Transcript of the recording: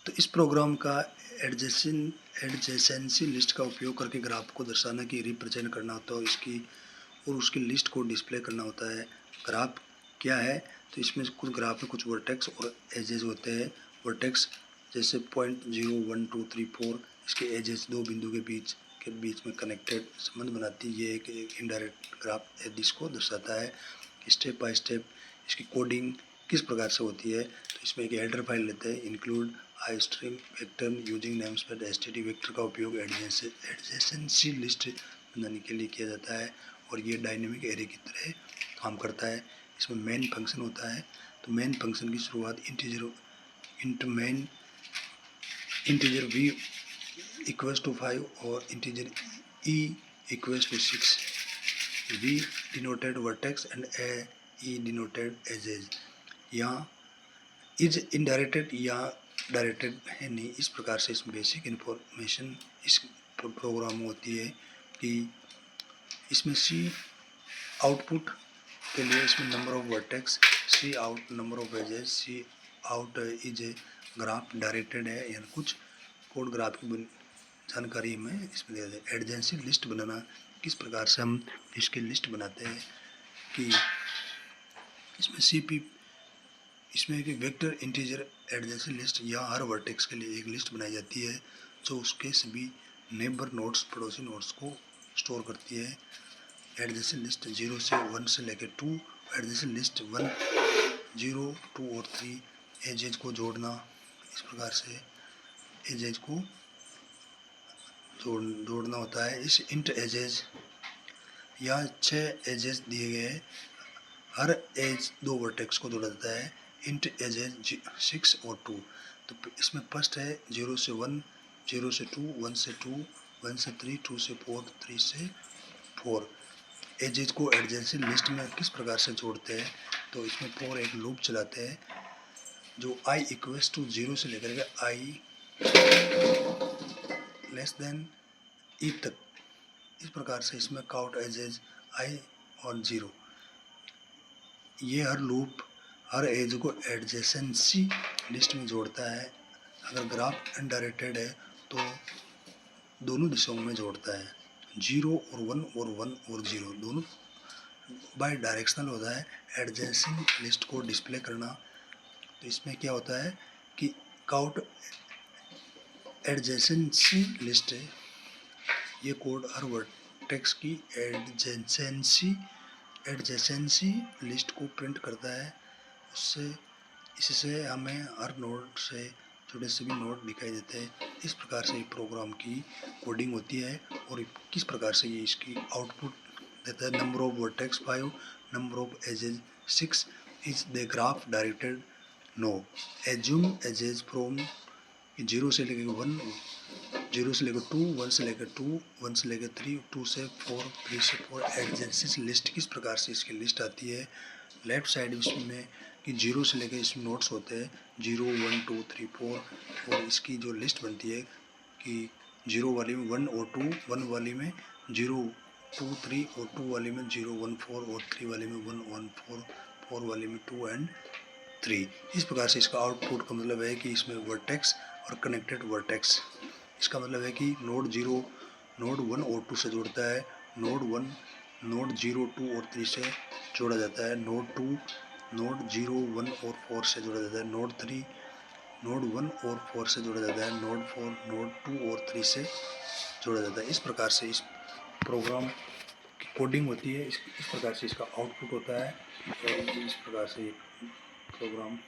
तो इस प्रोग्राम का एडजेसेंसी लिस्ट का उपयोग करके ग्राफ को दर्शाना कि रिप्रेजेंट करना होता है इसकी और उसकी लिस्ट को डिस्प्ले करना होता है। ग्राफ क्या है, तो इसमें कुछ ग्राफ में कुछ वर्टेक्स और एजेस होते हैं। वर्टेक्स जैसे पॉइंट 0, 1, 2, 3, 4, इसके एजेस दो बिंदु के बीच में कनेक्टेड संबंध बनाती है। ये एक इनडायरेक्ट ग्राफ एजिस को दर्शाता है। स्टेप बाय स्टेप इसकी कोडिंग किस प्रकार से होती है, तो इसमें एक हेडर फाइल लेते हैं, include I string vector using namespace STD vector का उपयोग एडजेसेंसी लिस्ट बनाने के लिए किया जाता है और ये डायनेमिक एरे की तरह काम करता है। इसमें मेन फंक्शन होता है, तो मेन फंक्शन की शुरुआत इंटीजर v इक्वल्स टू 5 और integer e equals to 6। v denoted vertex and e denoted edges. यहाँ इज इनडायरेक्टेड या डायरेक्टेड है नहीं। इस प्रकार से इसमें बेसिक इन्फॉर्मेशन इस प्रोग्राम में होती है कि इसमें सी आउटपुट के लिए इसमें number of vertex, C out number of edges, C out is a graph directed है, यानी कुछ कोड ग्राफ की जानकारी हमें इसमें दे दें। एडजेंसी लिस्ट बनाना किस प्रकार से हम इसकी लिस्ट बनाते हैं कि इसमें एक वेक्टर इंटीजर एडजेंसी लिस्ट या हर वर्टेक्स के लिए एक लिस्ट बनाई जाती है जो उसके सभी नेबर नोड्स, पड़ोसी नोड्स को स्टोर करती है। एडजेंसी लिस्ट 0 से 1 से लेकर 2, एडजेंसी लिस्ट 1, 0, 2 और 3 एजेज को जोड़ना। इस प्रकार से एजेज को जोड़ना होता है। इस इंट एजेज या 6 एजेज दिए गए, हर एज 2 वर्टेक्स को जोड़ा जाता है। इंट एजेज 6 और 2, तो इसमें फर्स्ट है 0 से 1, 0 से 2, 1 से 2, 1 से 3, 2 से 4, 3 से 4। एजेज को एडजेंसी लिस्ट में किस प्रकार से जोड़ते हैं, तो इसमें फॉर एक लूप चलाते हैं जो i इक्वल्स टू 0 से लेकर के i लेस देन e तक। इस प्रकार से इसमें काउंट एजेज i और 0। ये हर लूप हर एज को एडजेसेंसी लिस्ट में जोड़ता है। अगर ग्राफ इनडायरेक्टेड है तो दोनों दिशाओं में जोड़ता है। 0 और 1 और 1 और 0 दोनों बाय डायरेक्शनल होता है। एडजेसेंसी लिस्ट को डिस्प्ले करना, तो इसमें क्या होता है कि काउंट एडजेसेंसी लिस्ट है, ये कोड हर वर्टेक्स की एडजेसेंसी लिस्ट को प्रिंट करता है। इससे हमें हर नोड से जुड़े सभी नोड दिखाई देते हैं। इस प्रकार से प्रोग्राम की कोडिंग होती है और किस प्रकार से ये इसकी आउटपुट देता है। Number of vertex 5, number of edges 6, is the graph directed no. Assume edges from 0 से लेकर 1, 0 से लेकर 2, 1 से लेकर 2, 1 से लेकर 3, 2 से 4, 3 से 4। एडजेंसी लिस्ट किस प्रकार से इसकी लिस्ट आती है। लेफ्ट साइड इसमें कि 0 से लेकर इसमें नोट्स होते हैं 0, 1, 2, 3, 4 और इसकी जो लिस्ट बनती है कि 0 वाली में 1 और 2, 1 वाली में 0, 2, 3 और 2 वाली में 0, 1, 4 और 3 वाली में 1, 1, 4, 4 वाली में 2 एंड 3। इस प्रकार से इसका आउटपुट का मतलब है कि इसमें वर्टेक्स और कनेक्टेड वर्टेक्स। इसका मतलब है कि नोड 0 नोड 1 और 2 से जोड़ता है, नोड 1 नोड 0, 2 और 3 से जोड़ा जाता है, नोड 2 नोड 0, 1 और 4 से जोड़ा जाता है, नोड 3 नोड 1 और 4 से जोड़ा जाता है, नोड 4 नोड 2 और 3 से जोड़ा जाता है। इस प्रकार से इस प्रोग्राम की कोडिंग होती है। इस प्रकार से इसका आउटपुट होता है और इस प्रकार से प्रोग्राम